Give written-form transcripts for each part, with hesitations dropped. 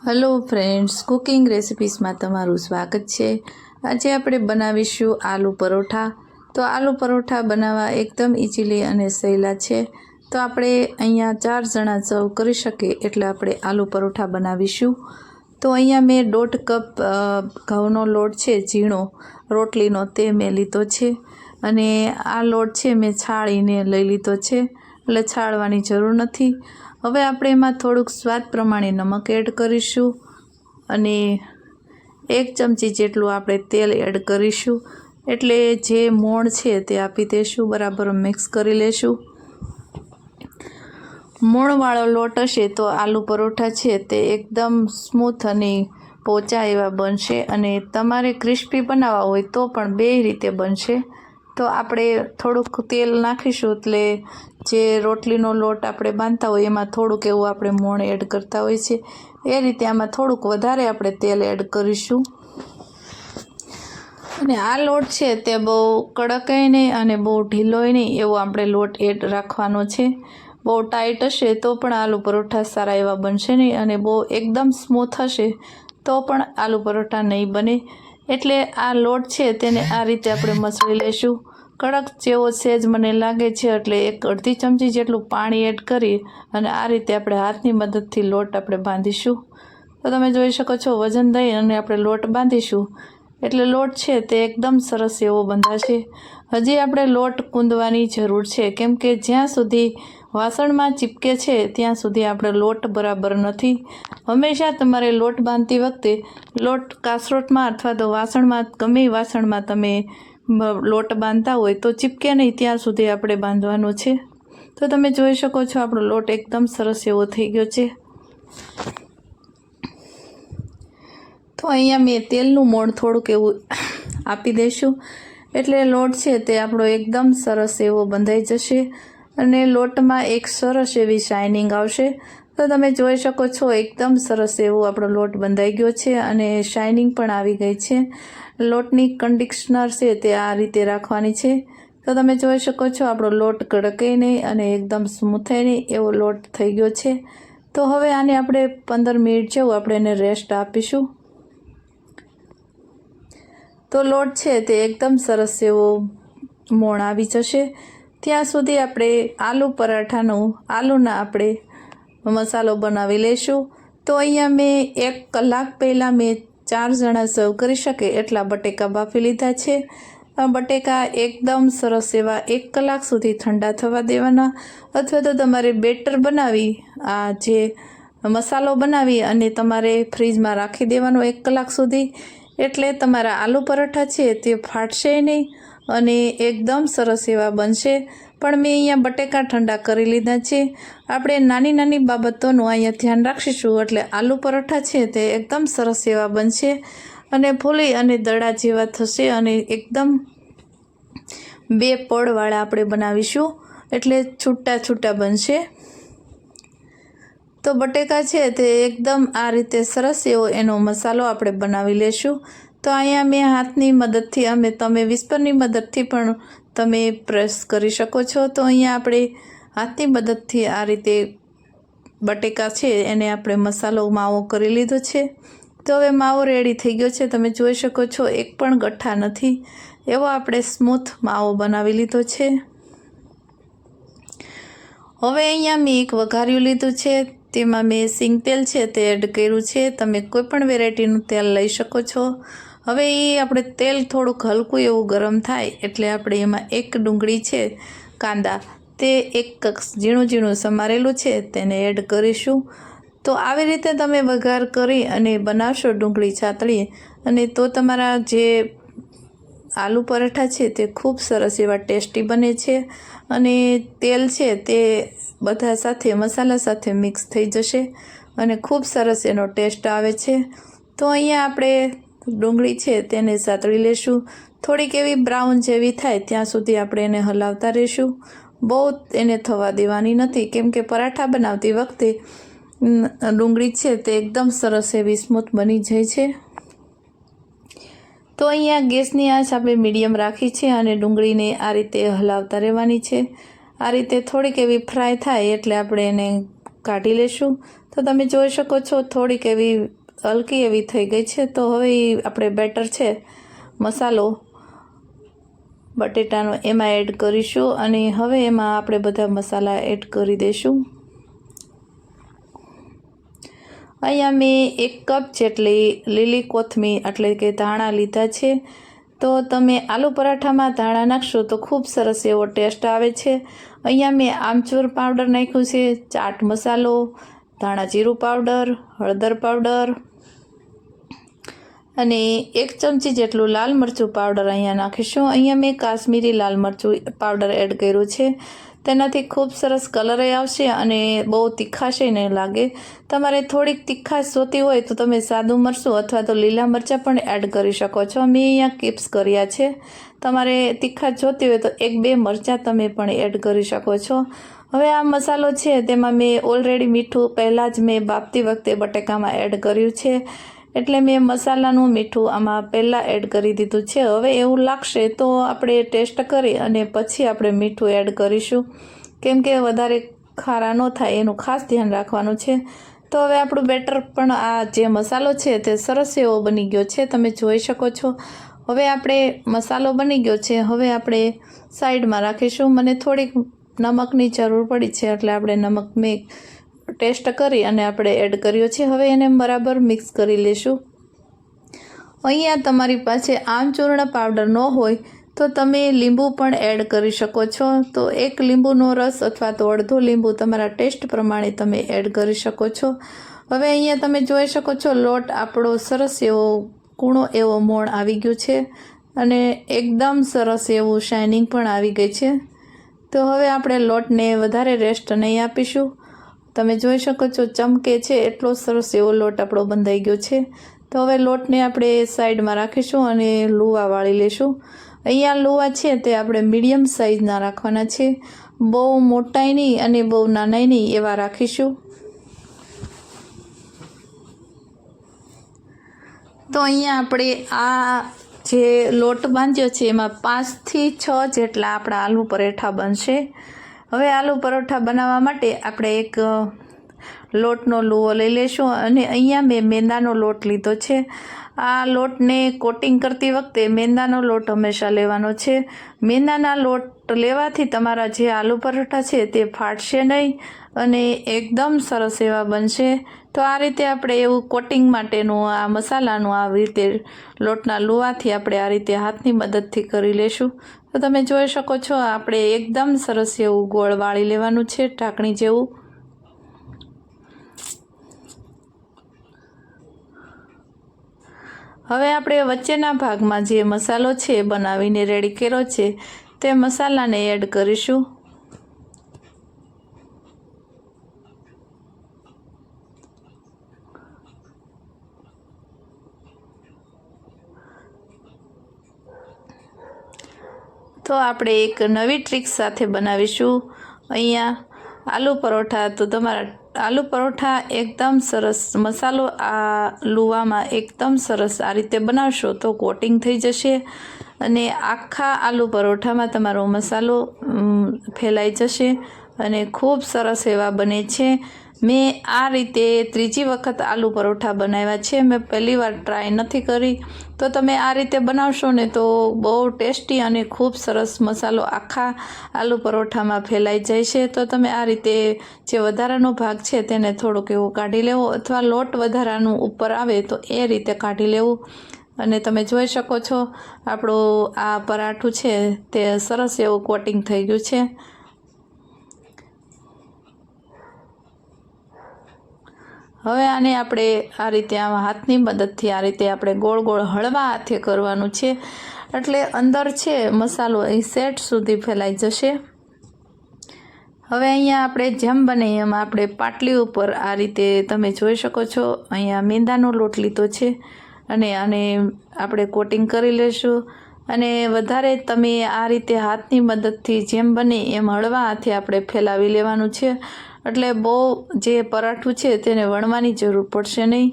Hello friends, cooking recipes में तमारू स्वागत है। आज આપણે બનાવીશું આલુ પરોઠા। તો આલુ પરોઠા બનાવવા એકદમ ઇઝીલી અને સહેલા છે। તો આપણે અહીંયા 4 જણા સર્વ કરી શકે એટલે આપણે આલુ પરોઠા બનાવીશું। તો અહીંયા મેં 1.5 કપ ઘઉંનો લોટ છે, ઝીણો રોટલીનો, તે મેં લીધો છે અને આ લોટ છે મેં છાળીને લઈ લીધો છે, એટલે છાળવાની જરૂર નથી। હવે આપણે એમાં થોડુંક સ્વાદ પ્રમાણે નમક એડ કરીશું અને 1 ચમચી જેટલું આપણે તેલ એડ કરીશું, એટલે જે મોણ છે તે આપી દઈશું, બરાબર મિક્સ કરી લેશું। મોણવાળો લોટ હશે તો આલુ પરોઠા છે તે એકદમ સ્મૂથ અને પોચા એવા બનશે અને તમારે ક્રિસ્પી બનાવવા હોય તો પણ બે રીતે બનશે। તો આપણે થોડુંક તેલ નાખીશું એટલે જે રોટલીનો લોટ આપણે બાંધતા હોય એમાં થોડુંક એવું આપણે મોણ એડ કરતા હોય છે, એ રીતે આમાં થોડુંક વધારે આપણે તેલ એડ કરીશું। અને આ લોટ છે તે બહુ કડકાય નહીં અને બહુ ઢીલોય નહીં એવો આપણે લોટ એડ રાખવાનો છે। બહુ ટાઈટ હશે તો પણ આલુ પરોઠા સારા એવા બનશે નહીં અને બહુ એકદમ સ્મૂથ હશે તો પણ આલુ પરોઠા નહીં બને। એટલે આ લોટ છે તેને આ રીતે આપણે મસળી લેશું। કડક જેવો સેજ મને લાગે છે એટલે 1 અડધી ચમચી જેટલું પાણી એડ કરી અને આ રીતે આપણે હાથની મદદથી લોટ આપણે બાંધીશું। તો તમે જોઈ શકો છો વજન દઈ અને આપણે લોટ બાંધીશું એટલે લોટ છે તે એકદમ સરસ એવો બંધાશે। હજી આપણે લોટ કૂંદવાની જરૂર છે, કેમ કે જ્યાં સુધી વાસણમાં ચીપકે છે ત્યાં સુધી આપણે લોટ બરાબર નથી। હંમેશા તમારે લોટ બાંધતી વખતે લોટ કાસરોટમાં અથવા તો વાસણમાં, ગમે વાસણમાં તમે લોટ બાંધતા હોય તો ચીપકે નહીં ત્યાં સુધી આપણે બાંધવાનો છે। તો તમે જોઈ શકો છો આપણો લોટ એકદમ સરસ એવો થઈ ગયો છે। તો અહીંયા મેં તેલનું મોણ થોડુંક એવું આપી દઈશું એટલે લોટ છે તે આપણો એકદમ સરસ એવો બંધાઈ જશે અને લોટમાં એક સરસ એવી શાઇનિંગ આવશે। તો તમે જોઈ શકો છો એકદમ સરસ એવો આપણો લોટ બંધાઈ ગયો છે અને શાઇનિંગ પણ આવી ગઈ છે। લોટની કન્ડિશનર છે તે આ રીતે રાખવાની છે। તો તમે જોઈ શકો છો આપણો લોટ કડકે નહીં અને એકદમ સ્મૂથાય નહીં એવો લોટ થઈ ગયો છે। તો હવે આને આપણે 15 મિનિટ જેવું આપણે એને રેસ્ટ આપીશું। તો લોટ છે તે એકદમ સરસ એવો મોણ આવી જશે ત્યાં સુધી આપણે આલુના આપણે મસાલો બનાવી લઈશું। તો અહીંયા મેં 1 કલાક પહેલાં મેં 4 જણા સર્વ કરી શકે એટલા બટેકા બાફી લીધા છે। બટેકા એકદમ સરસ એવા 1 કલાક સુધી ઠંડા થવા દેવાના, અથવા તો તમારે બેટર બનાવી આ જે મસાલો બનાવી અને તમારે ફ્રીજમાં રાખી દેવાનો 1 કલાક સુધી, એટલે તમારા આલુ પરોઠા છે તે ફાટશે નહીં અને એકદમ સરસ એવા બનશે। પણ મેં અહીંયા બટેકા ઠંડા કરી લીધા છે। આપણે નાની નાની બાબતોનું અહીંયા ધ્યાન રાખીશું એટલે આલુ પરોઠા છે તે એકદમ સરસ એવા બનશે અને ફૂલી અને દડા જેવા થશે અને એકદમ 2 પડવાળા આપણે બનાવીશું એટલે છૂટા છૂટા બનશે। તો બટેકા છે તે એકદમ આ રીતે સરસ એવો એનો મસાલો આપણે બનાવી લેશું। તો અહીંયા મેં હાથની મદદથી તમે વિસ્પરની મદદથી પણ તમે પ્રેસ કરી શકો છો। તો અહીંયા આપણે હાથની મદદથી આ રીતે બટેકા છે એને આપણે મસાલો માવો કરી લીધો છે। તો હવે માવો રેડી થઈ ગયો છે, તમે જોઈ શકો છો એક પણ ગઠ્ઠા નથી એવો આપણે સ્મૂથ માવો બનાવી લીધો છે। હવે અહીંયા મેં એક વઘાર્યું લીધું છે, તેમાં મેં સિંગ તેલ છે તે એડ કર્યું છે। તમે કોઈ પણ વેરાયટીનું તેલ લઈ શકો છો। હવે એ આપણે તેલ થોડુંક હલકું એવું ગરમ થાય એટલે આપણે એમાં 1 ડુંગળી છે, કાંદા તે 1 ઝીણું ઝીણું સમારેલું છે તેને એડ કરીશું। તો આવી રીતે તમે વઘાર કરી અને બનાવશો ડુંગળી ચાતળી અને તો તમારા જે આલુ પરોઠા છે તે ખૂબ સરસ એવા ટેસ્ટી બને છે અને તેલ છે તે બધા સાથે મસાલા સાથે મિક્સ થઈ જશે અને ખૂબ સરસ એનો ટેસ્ટ આવે છે। તો અહીંયા આપણે ડુંગળી છે તેને સાતળી લેશું, થોડીક એવી બ્રાઉન જેવી થાય ત્યાં સુધી આપણે એને હલાવતા રહીશું। બહુ એને થવા દેવાની નથી, કેમ કે પરાઠા બનાવતી વખતે ડુંગળી છે તે એકદમ સરસ એવી સ્મૂથ બની જાય છે। તો અહીંયા ગેસની આંચ આપણે મીડિયમ રાખી છે અને ડુંગળીને આ રીતે હલાવતા રહેવાની છે। આ રીતે થોડીક એવી ફ્રાય થાય એટલે આપણે એને કાઢી લેશું। તો તમે જોઈ શકો છો થોડીક એવી હલકી એવી થઈ ગઈ છે। તો હવે આપણે બેટર છે મસાલો બટેટાનો એમાં એડ કરીશું અને હવે એમાં આપણે બધા મસાલા એડ કરી દઈશું। અહીંયા મેં 1 કપ જેટલી લીલી કોથમીર એટલે કે ધાણા લીધા છે। તો તમે આલુ પરાઠામાં ધાણા નાખશો તો ખૂબ સરસ એવો ટેસ્ટ આવે છે। અહીંયા મેં આમચૂર પાવડર નાખ્યું છે, ચાટ મસાલો, ધાણા જીરું પાવડર, હળદર પાવડર અને 1 ચમચી જેટલું લાલ મરચું પાવડર અહીંયા નાખીશું। અહીંયા મેં કાશ્મીરી લાલ મરચું પાવડર એડ કર્યું છે। તેનાથી ખૂબ સરસ કલર આવશે અને બહુ તીખાશે નહીં લાગે। તમારે થોડીક તીખાશ જોતી હોય તો તમે સાદું મરચું અથવા તો લીલા મરચાં પણ એડ કરી શકો છો। મેં અહીંયા કિપ્સ કર્યા છે। તમારે તીખાશ જોતી હોય તો 1-2 મરચાં તમે પણ એડ કરી શકો છો। હવે આ મસાલો છે તેમાં મેં ઓલરેડી મીઠું પહેલાં જ મેં બાફતી વખતે બટેકામાં એડ કર્યું છે, એટલે મેં મસાલાનું મીઠું આમાં પહેલાં એડ કરી દીધું છે। હવે એવું લાગશે તો આપણે ટેસ્ટ કરી અને પછી આપણે મીઠું એડ કરીશું, કેમ કે વધારે ખારા ન થાય એનું ખાસ ધ્યાન રાખવાનું છે। તો હવે આપણું બેટર પણ આ જે મસાલો છે તે સરસ એવો બની ગયો છે, તમે જોઈ શકો છો। હવે આપણે મસાલો બની ગયો છે, હવે આપણે સાઈડમાં રાખીશું। મને થોડીક નમકની જરૂર પડી છે એટલે આપણે નમક મેં ટેસ્ટ કરી અને આપણે એડ કર્યો છે। હવે એને બરાબર મિક્સ કરી લેશું। અહીંયા તમારી પાસે આમચૂર્ણ પાવડર ન હોય તો તમે લીંબુ પણ એડ કરી શકો છો। તો 1 લીંબુનો રસ અથવા તો અડધો લીંબુ તમારા ટેસ્ટ પ્રમાણે તમે એડ કરી શકો છો। હવે અહીંયા તમે જોઈ શકો છો લોટ આપણો સરસ એવો કૂણો એવો મોણ આવી ગયો છે અને એકદમ સરસ એવું શાઇનિંગ પણ આવી ગઈ છે। તો હવે આપણે લોટને વધારે રેસ્ટ નહીં આપીશું। તમે જોઈ શકો છો ચમકે છે એટલો સરસ એવો લોટ આપણો બંધાઈ ગયો છે। તો હવે લોટને આપણે સાઈડમાં રાખીશું અને લુવા વાળી લેશું। અહીંયા લુવા છે તે આપણે મીડિયમ સાઇઝના રાખવાના છે, બહુ મોટાઈ નહીં અને બહુ નાનાઈ નહીં એવા રાખીશું। તો અહીંયા આપણે આ જે લોટ બાંધ્યો છે એમાં 5 થી 6 જેટલા આપણા આલુ પરાઠા બનશે। હવે આલુ પરોઠા બનાવવા માટે આપણે એક લોટનો લુવો લઈ લેશું અને અહીંયા મેં મેંદાનો લોટ લીધો છે। આ લોટને કોટિંગ કરતી વખતે મેંદાનો લોટ હંમેશા લેવાનો છે। મેંદાના લોટ લેવાથી તમારા જે આલુ પરોઠા છે તે ફાટશે નહીં અને એકદમ સરસ એવા બનશે। તો આ રીતે આપણે એવું કોટિંગ માટેનું આ મસાલાનું આ રીતે લોટના લુવાથી આપણે આ રીતે હાથની મદદથી કરી લેશું। તો તમે જોઈ શકો છો આપણે એકદમ સરસ એવું ગોળ વાળી લેવાનું છે ઢાંકણી જેવું। હવે આપણે વચ્ચેના ભાગમાં જે મસાલો છે બનાવીને રેડી કર્યો છે તે મસાલાને એડ કરીશું। તો આપણે એક નવી ટ્રીક સાથે બનાવીશું અહીંયા આલુ પરોઠા। તો તમારા આલુ પરોઠા એકદમ સરસ મસાલો આ લુવામાં એકદમ સરસ આ રીતે બનાવશો તો કોટિંગ થઈ જશે અને આખા આલુ પરોઠામાં તમારો મસાલો ફેલાઈ જશે અને ખૂબ સરસ એવા બને છે। મેં આ રીતે 3જી વખત આલુ પરોઠા બનાવ્યા છે, મેં પહેલી વાર ટ્રાય નથી કરી। તો તમે આ રીતે બનાવશો ને તો બહુ ટેસ્ટી અને ખૂબ સરસ મસાલો આખા આલુ પરોઠામાં ફેલાઈ જાય છે। તો તમે આ રીતે જે વધારાનો ભાગ છે તેને થોડુંક એવું કાઢી લેવો અથવા લોટ વધારાનું ઉપર આવે તો એ રીતે કાઢી લેવું અને તમે જોઈ શકો છો આપણું આ પરાઠું છે તે સરસ એવું કોટિંગ થઈ ગયું છે। હવે આને આપણે આ રીતે આમાં હાથની મદદથી આ રીતે આપણે ગોળ ગોળ હળવા હાથે કરવાનું છે, એટલે અંદર છે મસાલો અહીં સેટ સુધી ફેલાઈ જશે। હવે અહીંયા આપણે જેમ બને એમ આપણે પાટલી ઉપર આ રીતે તમે જોઈ શકો છો અહીંયા મેંદાનો લોટ લીધો છે અને આને આપણે કોટિંગ કરી લેશું અને વધારે તમે આ રીતે હાથની મદદથી જેમ બને એમ હળવા હાથે આપણે ફેલાવી લેવાનું છે, એટલે બહુ જે પરાઠું છે તેને વણવાની જરૂર પડશે નહીં।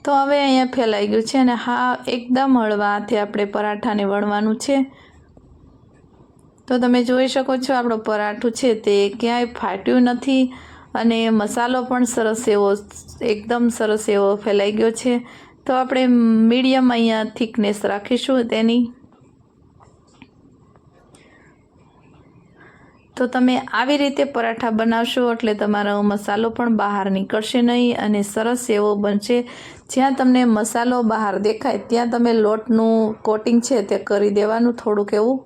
તો હવે અહીંયા ફેલાઈ ગયું છે અને હા એકદમ હળવા હાથે આપણે પરાઠાને વણવાનું છે। તો તમે જોઈ શકો છો આપણું પરાઠું છે તે ક્યાંય ફાટ્યું નથી અને મસાલો પણ સરસ એવો એકદમ સરસ એવો ફેલાઈ ગયો છે। તો આપણે મીડિયમ અહીંયા થિકનેસ રાખીશું તેની। તો તમે આવી રીતે પરાઠા બનાવશો એટલે તમારો મસાલો પણ બહાર નીકળશે નહીં અને સરસ એવો બનશે। જ્યાં તમને મસાલો બહાર દેખાય ત્યાં તમે લોટનું કોટિંગ છે તે કરી દેવાનું થોડુંક એવું।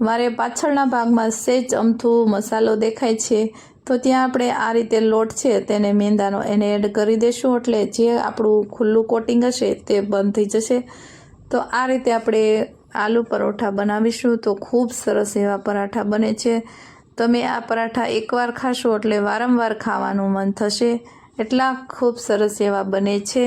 મારે પાછળના ભાગમાં સહેજ અમથું મસાલો દેખાય છે તો ત્યાં આપણે આ રીતે લોટ છે તેને મેંદાનો એને એડ કરી દઈશું એટલે જે આપણું ખુલ્લું કોટિંગ હશે તે બંધ થઈ જશે। તો આ રીતે આપણે આલુ પરોઠા બનાવીશું તો ખૂબ સરસ એવા પરાઠા બને છે। તમે આ પરાઠા એકવાર ખાશો એટલે વારંવાર ખાવાનું મન થશે, એટલા ખૂબ સરસ એવા બને છે।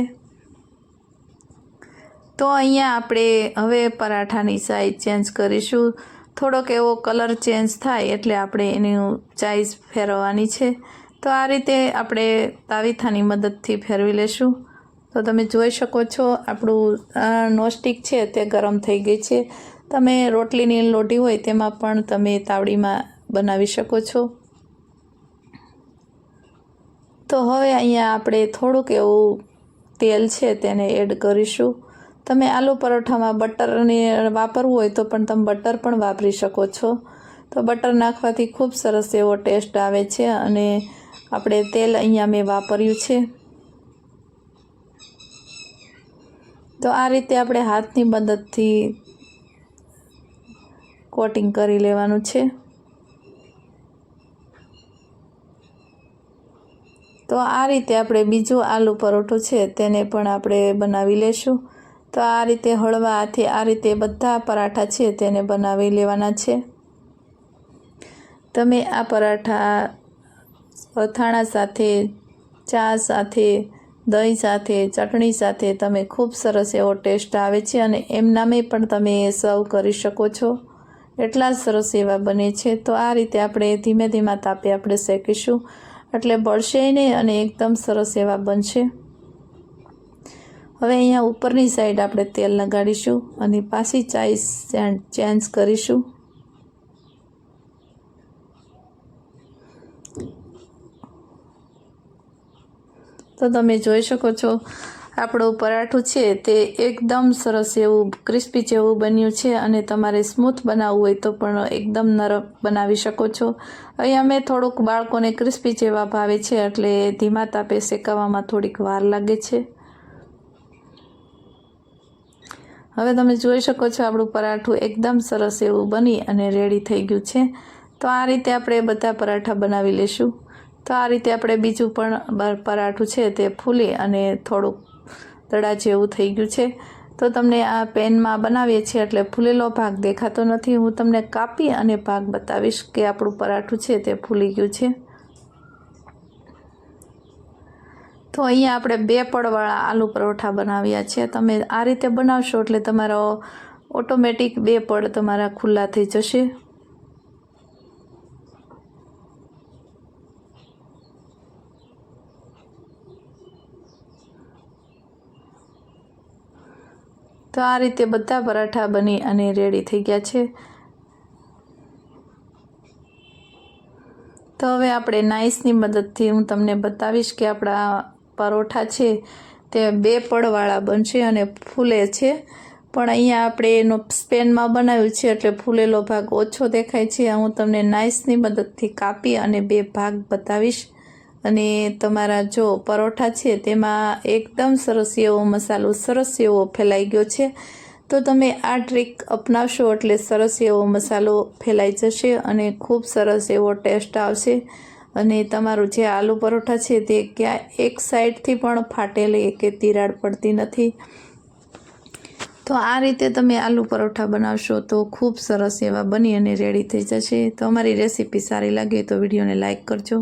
તો અહીંયા આપણે હવે પરાઠાની સાઈઝ ચેન્જ કરીશું। થોડોક એવો કલર ચેન્જ થાય એટલે આપણે એની સાઈઝ ફેરવવાની છે। તો આ રીતે આપણે તાવીથાની મદદથી ફેરવી લેશું। તો તમે જોઈ શકો છો આપણું નોનસ્ટિક છે તે ગરમ થઈ ગઈ છે। તમે રોટલીની લોટી હોય તેમાં પણ તમે તાવડીમાં બનાવી શકો છો। તો હવે અહીંયા આપણે થોડુંક એવું તેલ છે તેને એડ કરીશું। તમે આલુ પરોઠામાં બટરને વાપરવું હોય તો પણ તમે બટર પણ વાપરી શકો છો। તો બટર નાખવાથી ખૂબ સરસ એવો ટેસ્ટ આવે છે અને આપણે તેલ અહીંયા મેં વાપર્યું છે। તો આ રીતે આપણે હાથની મદદથી કોટિંગ કરી લેવાનું છે। તો આ રીતે આપણે બીજું આલુ પરોઠું છે તેને પણ આપણે બનાવી લેશું। તો આ રીતે હળવા હાથે આ રીતે બધા પરાઠા છે તેને બનાવી લેવાના છે। તમે આ પરાઠા અથાણા સાથે, ચા સાથે, દહીં સાથે, ચટણી સાથે તમે ખૂબ સરસ એવો ટેસ્ટ આવે છે અને એમનામે પણ તમે સર્વ કરી શકો છો, એટલા સરસ એવા બને છે। તો આ રીતે આપણે ધીમે ધીમા તાપે આપણે શેકીશું એટલે બળશે નહીં અને એકદમ સરસ એવા બનશે। હવે અહીંયા ઉપરની સાઈડ આપણે તેલ લગાડીશું અને પાછી સાઈઝ ચેન્જ કરીશું। તો તમે જોઈ શકો છો આપણું પરાઠું છે તે એકદમ સરસ એવું ક્રિસ્પી જેવું બન્યું છે અને તમારે સ્મૂથ બનાવવું હોય તો પણ એકદમ નરમ બનાવી શકો છો। અહીંયા મેં થોડુંક બાળકોને ક્રિસ્પી જેવા ભાવે છે એટલે ધીમા તાપે શેકાવામાં થોડીક વાર લાગે છે। હવે તમે જોઈ શકો છો આપણું પરાઠું એકદમ સરસ એવું બની અને રેડી થઈ ગયું છે। તો આ રીતે આપણે બધા પરાઠા બનાવી લેશું। તો આ રીતે આપણે બીજું પણ પરાઠું છે તે ફૂલી અને થોડુંક દડા જેવું થઈ ગયું છે। તો તમને આ પેનમાં બનાવીએ છીએ એટલે ફૂલેલો ભાગ દેખાતો નથી। હું તમને કાપી અને ભાગ બતાવીશ કે આપણું પરાઠું છે તે ફૂલી ગયું છે। તો અહીંયા આપણે 2 પડવાળા આલુ પરોઠા બનાવ્યા છે। તમે આ રીતે બનાવશો એટલે તમારો ઓટોમેટિક 2 પડ તમારા ખુલ્લા થઈ જશે। તો આ રીતે બધા પરાઠા બની અને રેડી થઈ ગયા છે। તો હવે આપણે નાઈફની મદદથી હું તમને બતાવીશ કે આપણા પરોઠા છે તે 2 પડવાળા બનશે અને ફૂલે છે। પણ અહીંયા આપણે એનો સ્પેનમાં બનાવ્યું છે એટલે ફૂલેલો ભાગ ઓછો દેખાય છે। હું તમને નાઈફની મદદથી કાપી અને 2 ભાગ બતાવીશ અને તમારા જો પરોઠા છે તેમાં એકદમ સરસ એવો મસાલો સરસ એવો ફેલાઈ ગયો છે। તો તમે આ ટ્રીક અપનાવશો એટલે સરસ એવો મસાલો ફેલાઈ જશે અને ખૂબ સરસ એવો ટેસ્ટ આવશે અને તમારું જે આલુ પરોઠા છે તે ક્યાં એક સાઈડથી પણ ફાટેલી કે તિરાડ પડતી નથી। તો આ રીતે તમે આલુ પરોઠા બનાવશો તો ખૂબ સરસ એવા બની અને રેડી થઈ જશે। તો અમારી રેસીપી સારી લાગે તો વિડીયોને લાઈક કરજો।